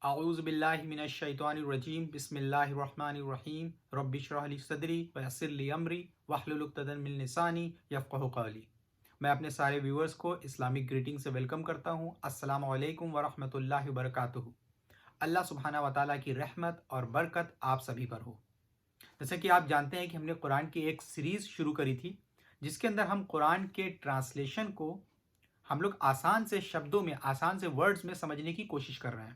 اعوذ باللہ من الشیطان الرجیم بسم اللہ الرحمن الرحیم رب اشرح لی صدری ویسر لی امری واحلل عقدۃ من لسانی یفقہوا قولی۔ میں اپنے سارے ویورز کو اسلامک گریٹنگ سے ویلکم کرتا ہوں۔ السلام علیکم ورحمۃ اللہ وبرکاتہ۔ اللہ سبحانہ و تعالیٰ کی رحمت اور برکت آپ سبھی پر ہو۔ جیسا کہ آپ جانتے ہیں کہ ہم نے قرآن کی ایک سیریز شروع کری تھی جس کے اندر ہم قرآن کے ٹرانسلیشن کو ہم لوگ آسان سے شبدوں میں، آسان سے ورڈز میں سمجھنے کی کوشش کر رہے ہیں۔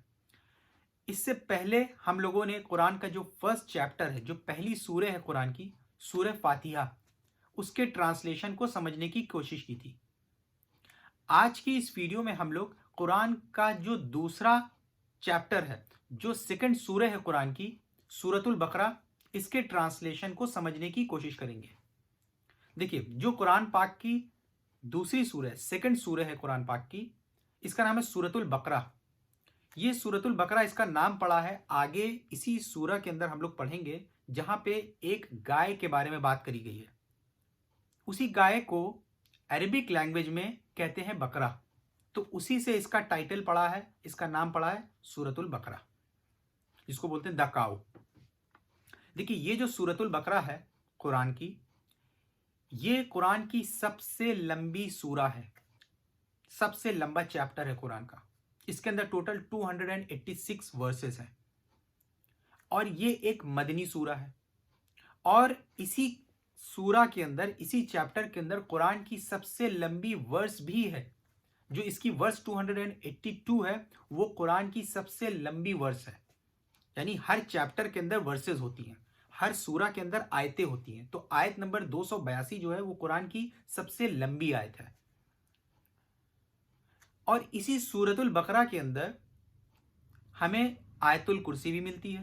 اس سے پہلے ہم لوگوں نے قرآن کا جو فرسٹ چیپٹر ہے، جو پہلی سورہ ہے قرآن کی، سورہ فاتحہ، اس کے ٹرانسلیشن کو سمجھنے کی کوشش کی تھی۔ آج کی اس ویڈیو میں ہم لوگ قرآن کا جو دوسرا چیپٹر ہے، جو سیکنڈ سورہ ہے قرآن کی، سورۃ البقرہ، اس کے ٹرانسلیشن کو سمجھنے کی کوشش کریں گے۔ دیکھیے، جو قرآن پاک کی دوسری سورہ، سیکنڈ سورہ ہے قرآن پاک کی، اس کا نام ہے سورۃ البقرہ۔ یہ سورۃ البقرہ اس کا نام پڑا ہے، آگے اسی سورہ کے اندر ہم لوگ پڑھیں گے جہاں پہ ایک گائے کے بارے میں بات کری گئی ہے۔ اسی گائے کو عربک لینگویج میں کہتے ہیں بقرہ، تو اسی سے اس کا ٹائٹل پڑا ہے، اس کا نام پڑا ہے سورۃ البقرہ، جس کو بولتے ہیں دا کاؤ۔ دیکھیے، یہ جو سورۃ البقرہ ہے قرآن کی، یہ قرآن کی سب سے لمبی سورہ ہے، سب سے لمبا چیپٹر ہے قرآن کا۔ اس کے اندر ٹوٹل 286 ورسز ہیں، اور یہ ایک مدنی سورہ ہے۔ اور اسی سورہ کے اندر، اسی چیپٹر کے اندر قرآن کی سب سے لمبی ورس بھی ہے، جو اس کی ورس 282 ہے، وہ قرآن کی سب سے لمبی ورس ہے۔ یعنی ہر چیپٹر کے اندر ورسز ہوتی ہیں، ہر سورہ کے اندر آیتیں ہوتی ہیں، تو آیت نمبر 282 جو ہے وہ قرآن کی سب سے لمبی آیت ہے۔ اور اسی سورۃ البقرہ کے اندر ہمیں آیت الکرسی بھی ملتی ہے،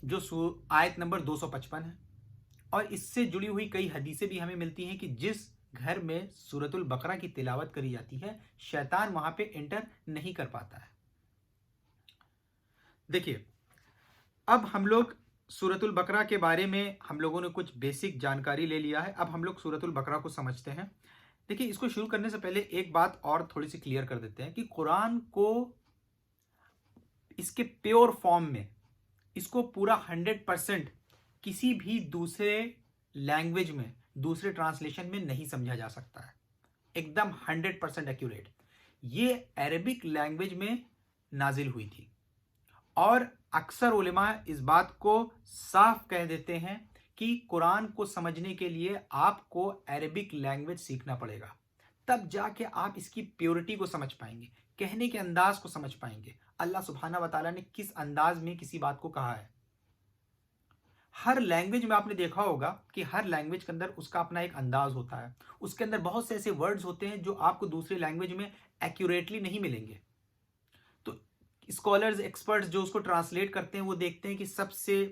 جو آیت نمبر 255 ہے، اور اس سے جڑی ہوئی کئی حدیثیں بھی ہمیں ملتی ہیں کہ جس گھر میں سورۃ البقرہ کی تلاوت کری جاتی ہے، شیطان وہاں پہ انٹر نہیں کر پاتا ہے۔ دیکھیے، اب ہم لوگ سورۃ البقرہ کے بارے میں ہم لوگوں نے کچھ بیسک جانکاری لے لیا ہے، اب ہم لوگ سورۃ البقرہ کو سمجھتے ہیں۔ دیکھیے، اس کو شروع کرنے سے پہلے ایک بات اور تھوڑی سی کلیئر کر دیتے ہیں کہ قرآن کو اس کے پیور فارم میں، اس کو پورا 100% کسی بھی دوسرے لینگویج میں، دوسرے ٹرانسلیشن میں نہیں سمجھا جا سکتا ہے، ایک دم 100% ایکوریٹ۔ یہ عربک لینگویج میں نازل ہوئی تھی، اور اکثر علماء اس بات کو صاف کہہ دیتے ہیں کہ قرآن کو سمجھنے کے لیے آپ کو عربک لینگویج سیکھنا پڑے گا، تب جا کے آپ اس کی پیورٹی کو سمجھ پائیں گے، کہنے کے انداز کو سمجھ پائیں گے، اللہ سبحانہ و تعالیٰ نے کس انداز میں کسی بات کو کہا ہے۔ ہر لینگویج میں آپ نے دیکھا ہوگا کہ ہر لینگویج کے اندر اس کا اپنا ایک انداز ہوتا ہے، اس کے اندر بہت سے ایسے ورڈز ہوتے ہیں جو آپ کو دوسرے لینگویج میں ایکوریٹلی نہیں ملیں گے۔ تو اسکالرز، ایکسپرٹس جو اس کو ٹرانسلیٹ کرتے ہیں، وہ دیکھتے ہیں کہ سب سے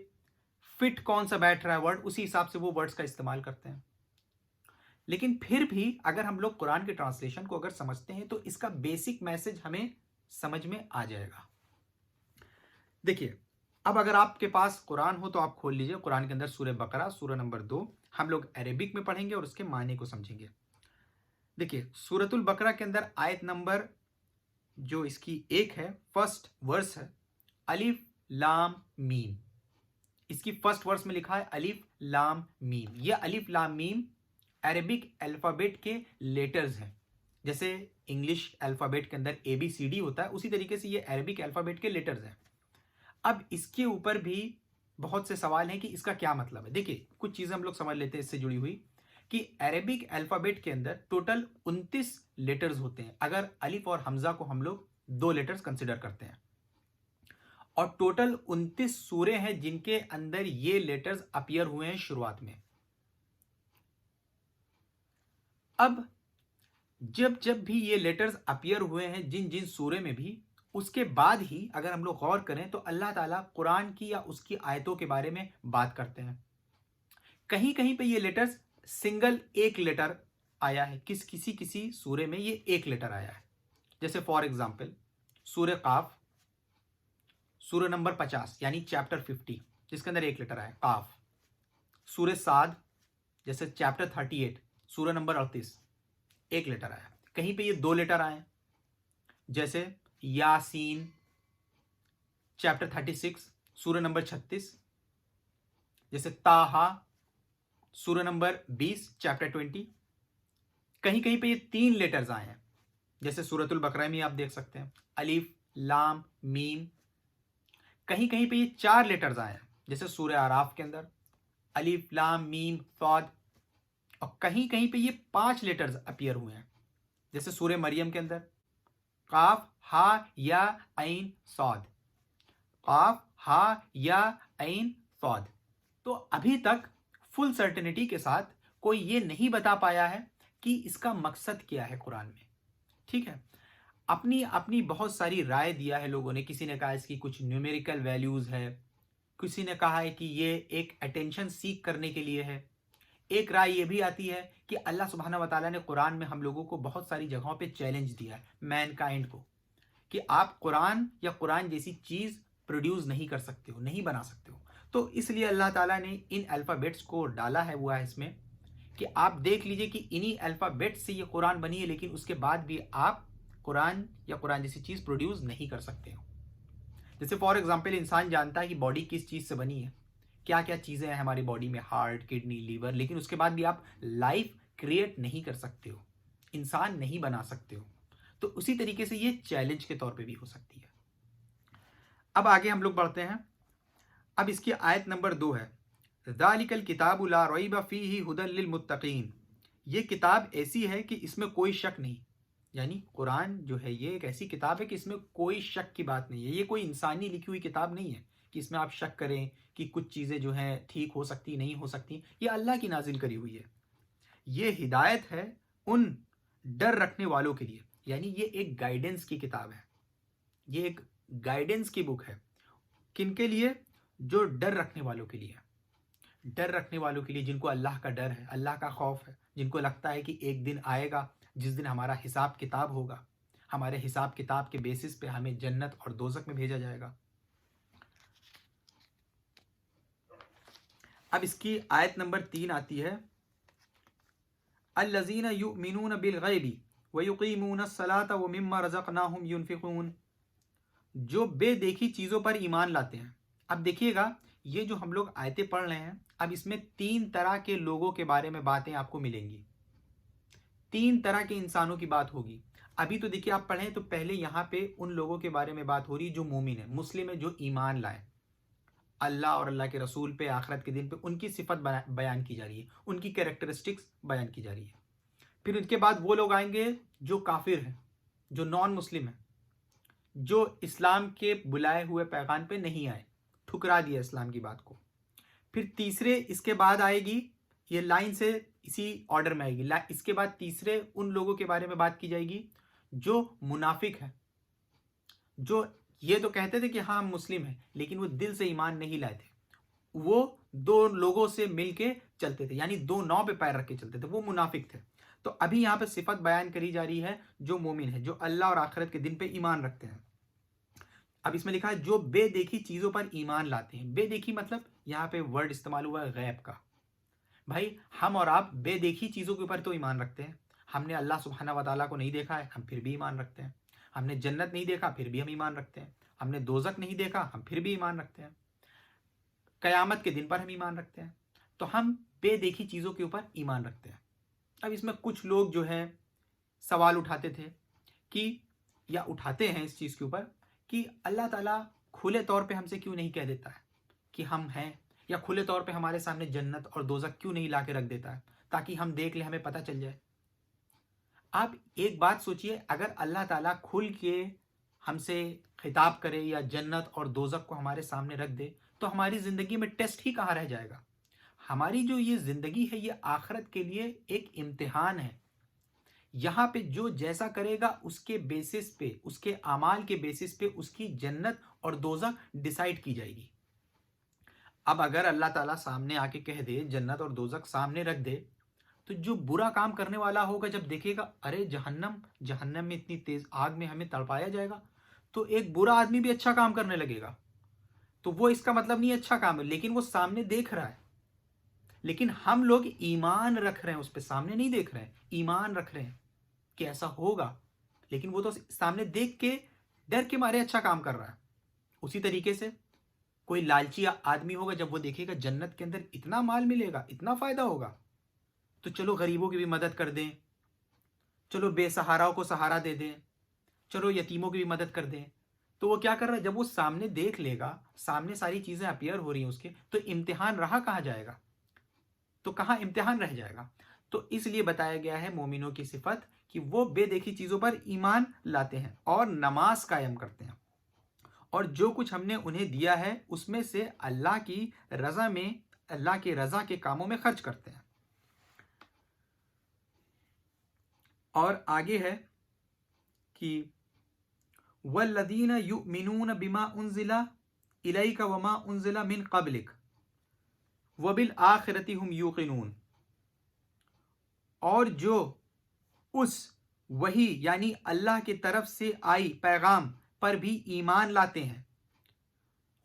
فٹ کون سا بیٹھ رہا ہے ورڈ، اسی حساب سے وہ ورڈز کا استعمال کرتے ہیں۔ لیکن پھر بھی اگر ہم لوگ قرآن کے ٹرانسلیشن کو اگر سمجھتے ہیں تو اس کا بیسک میسج ہمیں سمجھ میں آ جائے گا۔ دیکھیے، اب اگر آپ کے پاس قرآن ہو تو آپ کھول لیجئے قرآن کے اندر سورہ بقرہ، سورہ نمبر 2، ہم لوگ عربک میں پڑھیں گے اور اس کے معنی کو سمجھیں گے۔ دیکھیے، سورۃ البقرہ کے اندر آیت نمبر جو اس کی ایک ہے، فرسٹ ورس ہے، الف لام میم۔ اس کی فرسٹ ورس میں لکھا ہے الف لام میم۔ یہ الف لام میم عربک الفابیٹ کے لیٹرز ہیں، جیسے انگلش الفابیٹ کے اندر اے بی سی ڈی ہوتا ہے، اسی طریقے سے یہ عربک الفابیٹ کے لیٹرز ہیں۔ اب اس کے اوپر بھی بہت سے سوال ہیں کہ اس کا کیا مطلب ہے۔ دیکھیے، کچھ چیزیں ہم لوگ سمجھ لیتے ہیں اس سے جڑی ہوئی، کہ عربک الفابیٹ کے اندر ٹوٹل 29 لیٹرز ہوتے ہیں، اگر الف اور حمزہ کو ہم لوگ 2 لیٹرز کنسیڈر کرتے ہیں، اور ٹوٹل 29 سورے ہیں جن کے اندر یہ لیٹرز اپیئر ہوئے ہیں شروعات میں۔ اب جب بھی یہ لیٹرز اپیئر ہوئے ہیں جن جن سورے میں بھی، اس کے بعد ہی اگر ہم لوگ غور کریں تو اللہ تعالیٰ قرآن کی یا اس کی آیتوں کے بارے میں بات کرتے ہیں۔ کہیں کہیں پہ یہ لیٹرز سنگل ایک لیٹر آیا ہے، کسی سورے میں یہ ایک لیٹر آیا ہے، جیسے فار ایگزامپل سورہ قاف، سورہ نمبر 50 یعنی چیپٹر 50، جس کے اندر ایک لیٹر آیا قاف۔ سورہ صاد، جیسے چیپٹر 38، سورہ نمبر 38، ایک لیٹر آیا۔ کہیں پہ یہ 2 لیٹر آئے، جیسے یاسین चैप्टर 36, सूरह नंबर 36, जैसे ताहा सूरह नंबर 20 चैप्टर 20। कहीं कहीं पे ये 3 लेटर्स आए हैं, जैसे सूरतुल बकरा में आप देख सकते हैं अलीफ लाम मीम। कहीं कहीं पे ये 4 लेटर्स आए हैं, जैसे सूरह आराफ के अंदर अलीफ लाम मीम सौद। और कहीं कहीं पे ये 5 लेटर्स अपीयर हुए हैं, जैसे सूरह मरियम के अंदर काफ हा या ऐन सौद, काफ हा या ऐन सौद। तो अभी तक फुल सर्टेनिटी के साथ कोई ये नहीं बता पाया है कि इसका मकसद क्या है कुरान में। ठीक है, अपनी अपनी बहुत सारी राय दिया है लोगों ने। किसी ने कहा इसकी कुछ न्यूमेरिकल वैल्यूज है, किसी ने कहा है कि ये एक अटेंशन सीख करने के लिए है। एक राय ये भी आती है कि अल्लाह सुब्हाना व तआला ने कुरान में हम लोगों को बहुत सारी जगहों पे चैलेंज दिया है मैनकाइंड को, कि आप कुरान या कुरान जैसी चीज प्रोड्यूस नहीं कर सकते हो, नहीं बना सकते हो। तो इसलिए अल्लाह ताला ने इन अल्फ़ाबेट्स को डाला है हुआ है इसमें, कि आप देख लीजिए कि इन्हीं अल्फ़ाबेट्स से ये कुरान बनी है, लेकिन उसके बाद भी आप कुरान या कुरान जैसी चीज़ प्रोड्यूस नहीं कर सकते हो। जैसे फॉर एग्जांपल इंसान जानता है कि बॉडी किस चीज़ से बनी है, क्या क्या चीज़ें हैं हमारी बॉडी में, हार्ट किडनी लीवर, लेकिन उसके बाद भी आप लाइफ क्रिएट नहीं कर सकते हो, इंसान नहीं बना सकते हो। तो उसी तरीके से ये चैलेंज के तौर पे भी हो सकती है। अब आगे हम लोग बढ़ते हैं। अब इसकी आयत नंबर 2 है, ज़ालिकल किताबु ला रैब फीही हुदल लिल मुत्तकीन। ये किताब ऐसी है कि इसमें कोई शक नहीं, यानी कुरान जो है ये एक ऐसी किताब है कि इसमें कोई शक की बात नहीं है। ये कोई इंसानी लिखी हुई किताब नहीं है कि इसमें आप शक करें कि कुछ चीज़ें जो हैं ठीक हो सकती नहीं हो सकती। ये अल्लाह की नाजिल करी हुई है। ये हिदायत है उन डर रखने वालों के लिए, यानी ये एक गाइडेंस की किताब है, ये एक गाइडेंस की बुक है। किनके लिए? जो डर रखने वालों के लिए। डर रखने वालों के लिए, जिनको अल्लाह का डर है, अल्लाह का खौफ है, जिनको लगता है कि एक दिन आएगा जिस दिन हमारा हिसाब किताब होगा, हमारे हिसाब किताब के बेसिस पे हमें जन्नत और दोज़ख में भेजा जाएगा। अब इसकी आयत नंबर 3 आती है, अल्लज़ीना युमिनून बिल गैबी व युकीमून अस्सलाता व मिम्मा रज़क़नाहुम युनफिकून। जो बेदेखी चीज़ों पर ईमान लाते हैं। अब देखिएगा, ये जो हम लोग आयतें पढ़ रहे हैं, अब इसमें 3 तरह के लोगों के बारे में बातें आपको मिलेंगी, 3 तरह के इंसानों की बात होगी। अभी तो देखिए आप पढ़ें तो पहले यहाँ पे उन लोगों के बारे में बात हो रही जो मोमिन है, मुस्लिम है, जो ईमान लाए अल्लाह और अल्लाह के रसूल पे, आखिरत के दिन पे, उनकी सिफत बयान की जा रही है, उनकी कैरेक्टरिस्टिक्स बयान की जा रही है। फिर उनके बाद वो लोग आएंगे जो काफिर हैं, जो नॉन मुस्लिम है, जो इस्लाम के बुलाए हुए पैगाम पे नहीं आए, ठुकरा दिया इस्लाम की बात को। फिर तीसरे इसके बाद आएगी, ये लाइन से इसी ऑर्डर में आएगी, इसके बाद तीसरे उन लोगों के बारे में बात की जाएगी जो मुनाफिक है, जो ये तो कहते थे कि हाँ हम मुस्लिम हैं, लेकिन वो दिल से ईमान नहीं लाए थे। वो 2 लोगों से मिलके चलते थे, यानी 2 नाव पे पैर रख के चलते थे, वो मुनाफिक थे। तो अभी यहाँ पे सिफत बयान करी जा रही है जो मोमिन है, जो अल्लाह और आखिरत के दिन पे ईमान रखते हैं। अब इसमें लिखा है जो बेदेखी चीजों पर ईमान लाते हैं। बेदेखी मतलब यहाँ पे वर्ड इस्तेमाल हुआ है गैब का। भाई हम और आप बेदेखी चीजों के ऊपर तो ईमान रखते हैं। हमने अल्लाह सुब्हाना व तआला को नहीं देखा है, हम फिर भी ईमान रखते हैं। हमने जन्नत नहीं देखा, फिर भी हम ईमान रखते हैं। हमने दोज़ख नहीं देखा, हम फिर भी ईमान रखते हैं। कयामत के दिन पर हम ईमान रखते हैं। तो हम बेदेखी चीजों के ऊपर ईमान रखते हैं। अब इसमें कुछ लोग जो है सवाल उठाते थे कि, या उठाते हैं इस चीज के ऊपर कि अल्लाह ताला खुले तौर पे हमसे क्यों नहीं कह देता है कि हम हैं, या खुले तौर पे हमारे सामने जन्नत और दोज़ख क्यों नहीं ला के रख देता है ताकि हम देख ले, हमें पता चल जाए। आप एक बात सोचिए, अगर अल्लाह ताला खुल के हमसे खिताब करे या जन्नत और दोज़ख को हमारे सामने रख दे, तो हमारी ज़िंदगी में टेस्ट ही कहाँ रह जाएगा। हमारी जो ये ज़िंदगी है, ये आखिरत के लिए एक इम्तिहान है। यहाँ पे जो जैसा करेगा उसके बेसिस पे, उसके अमाल के बेसिस पे उसकी जन्नत और दोज़ख डिसाइड की जाएगी। अब अगर अल्लाह ताला सामने आके कह दे, जन्नत और दोज़ख सामने रख दे, तो जो बुरा काम करने वाला होगा जब देखेगा अरे जहन्नम में इतनी तेज आग में हमें तड़पाया जाएगा, तो एक बुरा आदमी भी अच्छा काम करने लगेगा। तो वो इसका मतलब नहीं अच्छा काम है, लेकिन वो सामने देख रहा है। लेकिन हम लोग ईमान रख रहे हैं, उस पर सामने नहीं देख रहे हैं, ईमान रख रहे हैं कि ऐसा होगा, लेकिन वो तो सामने देख के डर के मारे अच्छा काम कर रहा है। उसी तरीके से कोई लालची आदमी होगा, जब वो देखेगा जन्नत के अंदर इतना माल मिलेगा, इतना फायदा होगा, तो चलो गरीबों की भी मदद कर दें, चलो बेसहाराओं को सहारा दे दें, चलो यतीमों की भी मदद कर दें। तो वो क्या कर रहा है, जब वो सामने देख लेगा, सामने सारी चीजें अपीयर हो रही हैं उसके, तो इम्तिहान रहा कहाँ जाएगा, तो कहाँ इम्तिहान रह जाएगा। तो इसलिए बताया गया है मोमिनों की सिफत कि वो बेदेखी चीजों पर ईमान लाते हैं और नमाज कायम करते हैं, और जो कुछ हमने उन्हें दिया है उसमें से अल्लाह की रजा में, अल्लाह की रजा के कामों में खर्च करते हैं। और आगे है कि वल्लदीन युमिनून बिमा उनजिला इलैका वमा उनजिला मिन क़ब्लिक वबिल आखिरति हुम यूक़िनून, और जो उस वही यानी अल्लाह की तरफ से आई पैगाम पर भी ईमान लाते हैं,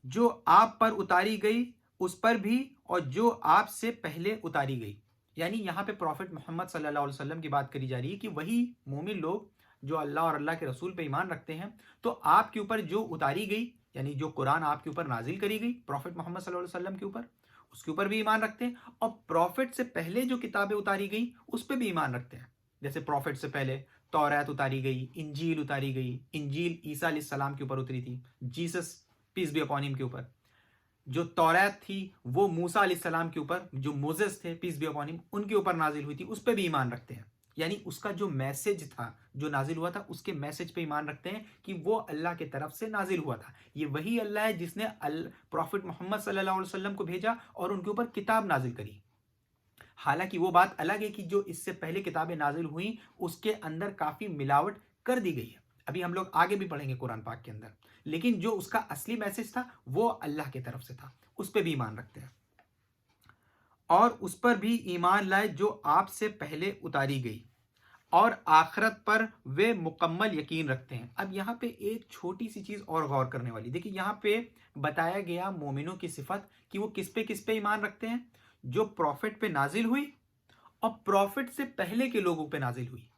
जो आप पर उतारी गई उस पर भी, और जो आपसे पहले उतारी गई। यानी यहाँ पे प्रॉफिट मोहम्मद सल्लल्लाहु अलैहि वसल्लम की बात करी जा रही है कि वही मोमिन लोग जो अल्लाह और अल्लाह के रसूल पे ईमान रखते हैं, तो आपके ऊपर जो उतारी गई, यानी जो कुरान आपके ऊपर नाजिल करी गई प्रॉफिट मोहम्मद सल्लल्लाहु अलैहि वसल्लम के ऊपर, उसके ऊपर भी ईमान रखते हैं, और प्रॉफिट से पहले जो किताबें उतारी गई उस पर भी ईमान रखते हैं। जैसे प्रॉफिट से पहले तौरात उतारी गई, इंजील उतारी गई, इंजील ईसा अलैहिस्सलाम के ऊपर उतरी थी, Jesus peace be upon him के ऊपर। जो तौरात थी वो मूसा अलैहिस्सलाम के ऊपर, जो मोजेस थे पीस बी अपॉन हिम, उनके ऊपर नाजिल हुई थी, उस पर भी ईमान रखते हैं। यानी उसका जो मैसेज था, जो नाजिल हुआ था, उसके मैसेज पे ईमान रखते हैं कि वो अल्लाह की तरफ से नाजिल हुआ था। ये वही अल्लाह है जिसने प्रॉफिट मोहम्मद सल्लल्लाहु अलैहि वसल्लम को भेजा और उनके ऊपर किताब नाजिल करी। हालांकि वो बात अलग है कि जो इससे पहले किताबें नाजिल हुई उसके अंदर काफी मिलावट कर दी गई है, अभी हम लोग आगे भी पढ़ेंगे कुरान पाक के अंदर, लेकिन जो उसका असली मैसेज था वो अल्लाह की तरफ से था, उस पर भी ईमान रखते हैं। और उस पर भी ईमान लाए जो आपसे पहले उतारी गई, और आखिरत पर वे मुकम्मल यकीन रखते हैं। अब यहाँ पे एक छोटी सी चीज और गौर करने वाली, देखिए यहाँ पे बताया गया मोमिनों की सिफत कि वो किस पे ईमान रखते हैं, जो प्रॉफिट पे नाजिल हुई और प्रॉफिट से पहले के लोगों पे नाजिल हुई।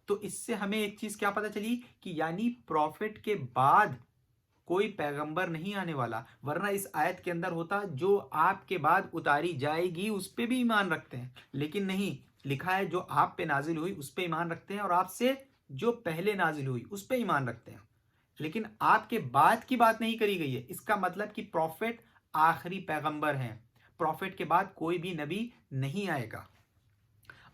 तो इससे हमें एक चीज क्या पता चली कि यानी प्रॉफिट के बाद कोई पैगंबर नहीं आने वाला, वरना इस आयत के अंदर होता जो आपके बाद उतारी जाएगी उस पे भी ईमान रखते हैं, लेकिन नहीं, लिखा है जो आप पे नाजिल हुई उस पे ईमान रखते हैं, और आपसे जो पहले नाजिल हुई उस पे ईमान रखते हैं, लेकिन आपके बाद की बात नहीं करी गई है। इसका मतलब कि प्रॉफिट आखिरी पैगंबर हैं, प्रॉफिट के बाद कोई भी नबी नहीं आएगा।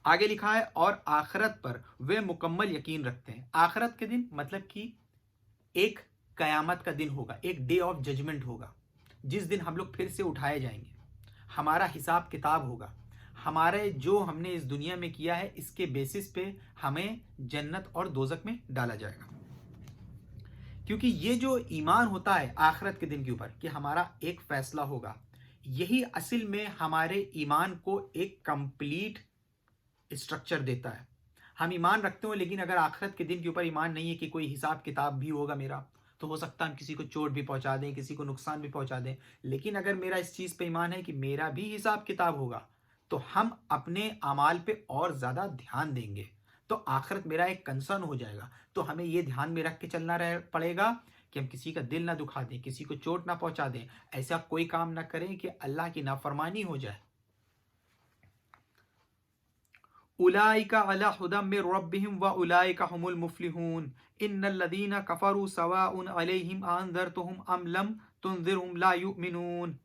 आगे लिखा है और आखिरत पर वे मुकम्मल यकीन रखते हैं। आखिरत के दिन मतलब कि एक कयामत का दिन होगा, एक डे ऑफ जजमेंट होगा, जिस दिन हम लोग फिर से उठाए जाएंगे, हमारा हिसाब किताब होगा, हमारे जो हमने इस दुनिया में किया है इसके बेसिस पे हमें जन्नत और दोजक में डाला जाएगा। क्योंकि ये जो ईमान होता है आखिरत के दिन के ऊपर कि हमारा एक फैसला होगा, यही असल में हमारे ईमान को एक कंप्लीट स्ट्रक्चर देता है। हम ईमान रखते हो, लेकिन अगर आखिरत के दिन के ऊपर ईमान नहीं है कि कोई हिसाब किताब भी होगा मेरा, तो हो सकता है हम किसी को चोट भी पहुंचा दें, किसी को नुकसान भी पहुंचा दें। लेकिन अगर मेरा इस चीज़ पे ईमान है कि मेरा भी हिसाब किताब होगा, तो हम अपने अमाल पे और ज़्यादा ध्यान देंगे, तो आखिरत मेरा एक कंसर्न हो जाएगा। तो हमें ये ध्यान में रख के चलना पड़ेगा कि हम किसी का दिल ना दुखा दें, किसी को चोट ना पहुंचा दें, ऐसा कोई काम ना करें कि अल्लाह की नाफरमानी हो जाए। उलाइका अला हुदम मिर रब्बिहिम व उलाइका हुमुल मुफ्लिहून इन्नल लदीना कफरू सवाउन अलैहिम अनज़रतहुम अम लम तुनज़िरहुम ला युमिनून।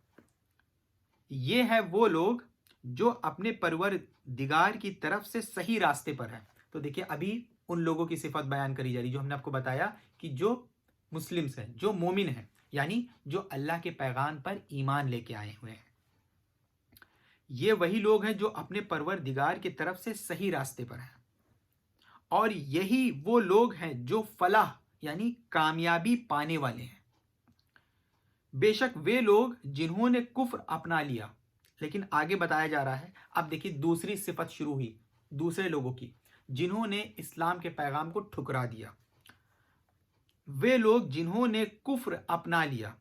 ये है वो लोग जो अपने परवरदिगार की तरफ से सही रास्ते पर हैं। तो देखिए अभी उन लोगों की सिफत बयान करी जा रही जो हमने आपको बताया कि जो मुस्लिम्स हैं, जो मोमिन हैं, यानी जो अल्लाह के पैगाम पर ईमान लेके आए हुए हैं। ये वही लोग हैं जो अपने परवरदिगार की तरफ से सही रास्ते पर हैं, और यही वो लोग हैं जो फलाह यानी कामयाबी पाने वाले हैं। बेशक वे लोग जिन्होंने कुफ्र अपना लिया, लेकिन आगे बताया जा रहा है, अब देखिए दूसरी सिफत शुरू हुई दूसरे लोगों की, जिन्होंने इस्लाम के पैगाम को ठुकरा दिया। वे लोग जिन्होंने कुफ्र अपना लिया,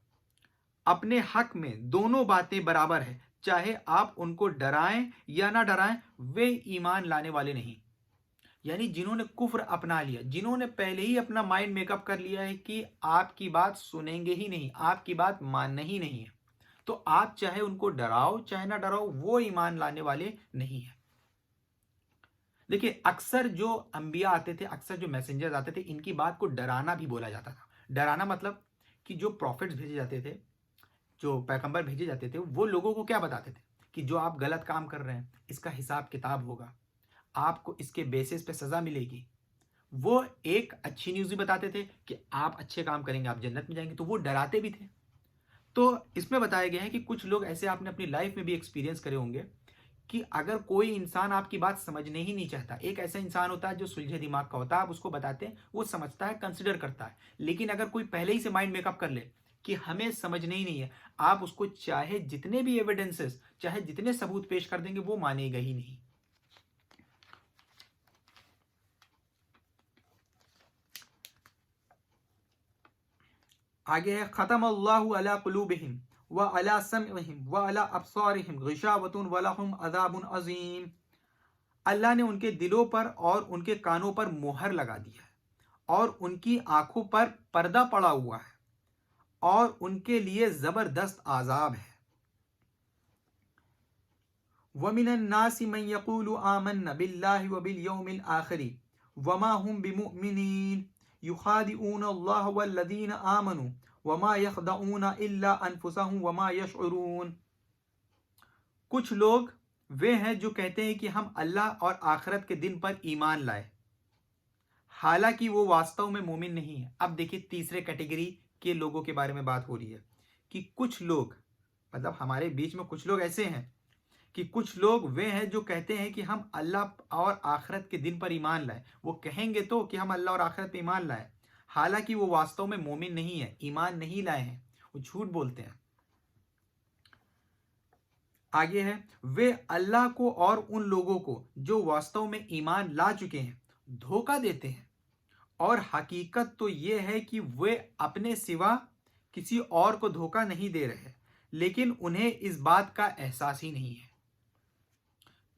अपने हक में दोनों बातें बराबर है, चाहे आप उनको डराएं या ना डराएं, वे ईमान लाने वाले नहीं। یعنی جنہوں نے کفر اپنا لیا، جنہوں نے پہلے ہی اپنا مائنڈ میک اپ کر لیا ہے کہ آپ کی بات سنیں گے ہی نہیں، آپ کی بات ماننا ہی نہیں ہے، تو آپ چاہے ان کو ڈراؤ چاہے نہ ڈراؤ، وہ ایمان لانے والے نہیں ہیں۔ دیکھیے اکثر جو انبیاء آتے تھے، اکثر جو میسنجرز آتے تھے، ان کی بات کو ڈرانا بھی بولا جاتا تھا۔ ڈرانا مطلب کہ جو پروفٹس بھیجے جاتے تھے، جو پیغمبر بھیجے جاتے تھے، وہ لوگوں کو کیا بتاتے تھے کہ جو آپ غلط کام کر رہے ہیں اس کا حساب کتاب ہوگا، آپ کو اس کے بیسس پہ سزا ملے گی۔ وہ ایک اچھی نیوز بھی بتاتے تھے کہ آپ اچھے کام کریں گے آپ جنت میں جائیں گے، تو وہ ڈراتے بھی تھے۔ تو اس میں بتایا گیا ہے کہ کچھ لوگ ایسے آپ نے اپنی لائف میں بھی ایکسپیرینس کرے ہوں گے کہ اگر کوئی انسان آپ کی بات سمجھنے ہی نہیں چاہتا، ایک ایسا انسان ہوتا ہے جو سلجھے دماغ کا ہوتا ہے، آپ اس کو بتاتے ہیں وہ سمجھتا ہے، کنسیڈر کرتا ہے، لیکن اگر کوئی پہلے ہی سے مائنڈ میک اپ کر لے کہ ہمیں سمجھنے ہی نہیں ہے، آپ اس کو چاہے جتنے بھی ایویڈنسز، چاہے جتنے ثبوت پیش کر دیں گے، وہ مانے گا ہی نہیں۔ آگے ہے ختم اللہ علی قلوبہم وعلی سمعہم وعلی ابصارہم غشاوۃ ولہم عذاب عظیم۔ اللہ نے ان کے دلوں پر اور ان کے کانوں پر مہر لگا دیا ہے، اور ان کی آنکھوں پر پردہ پڑا ہوا ہے، اور ان کے لیے زبردست عذاب ہے۔ وَمِنَ النَّاسِ مَن يَقُولُ آمَنَّا بِاللَّهِ وَبِالْيَوْمِ الْآخِرِ وَمَا هُمْ بِمُؤْمِنِينَ يُخَادِعُونَ اللَّهَ وَالَّذِينَ آمَنُوا وَمَا يَخْدَعُونَ إِلَّا أَنفُسَهُمْ وَمَا يَشْعُرُونَ۔ کچھ لوگ وہ ہیں جو کہتے ہیں کہ ہم اللہ اور آخرت کے دن پر ایمان لائے، حالانکہ وہ واستو میں مومن نہیں ہے۔ اب دیکھیے تیسرے کیٹیگری کے لوگوں کے بارے میں بات ہو رہی ہے کہ کچھ لوگ، مطلب ہمارے بیچ میں کچھ لوگ ایسے ہیں کہ کچھ لوگ وہ ہیں جو کہتے ہیں کہ ہم اللہ اور آخرت کے دن پر ایمان لائے، وہ کہیں گے تو کہ ہم اللہ اور آخرت پہ ایمان لائے، حالانکہ وہ واستو میں مومن نہیں ہے، ایمان نہیں لائے ہیں، وہ جھوٹ بولتے ہیں۔ آگے ہے وہ اللہ کو اور ان لوگوں کو جو واستو میں ایمان لا چکے ہیں دھوکہ دیتے ہیں، اور حقیقت تو یہ ہے کہ وہ اپنے سوا کسی اور کو دھوکہ نہیں دے رہے، لیکن انہیں اس بات کا احساس ہی نہیں ہے۔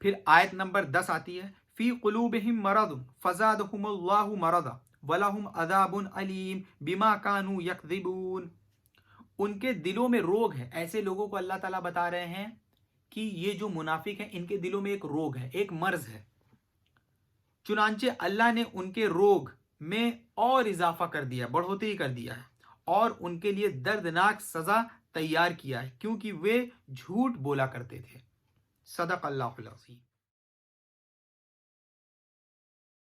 پھر آیت نمبر 10 آتی ہے فی قلوبہم مرض فزادہم اللہ مرضا ولہم عذاب علیم بما کانوا یکذبون۔ ان کے دلوں میں روگ ہے۔ ایسے لوگوں کو اللہ تعالیٰ بتا رہے ہیں کہ یہ جو منافق ہیں ان کے دلوں میں ایک روگ ہے، ایک مرض ہے، چنانچہ اللہ نے ان کے روگ میں اور اضافہ کر دیا، بڑھوتری کر دیا ہے، اور ان کے لیے دردناک سزا تیار کیا ہے کیونکہ وہ جھوٹ بولا کرتے تھے۔ صدق اللہ العظیم۔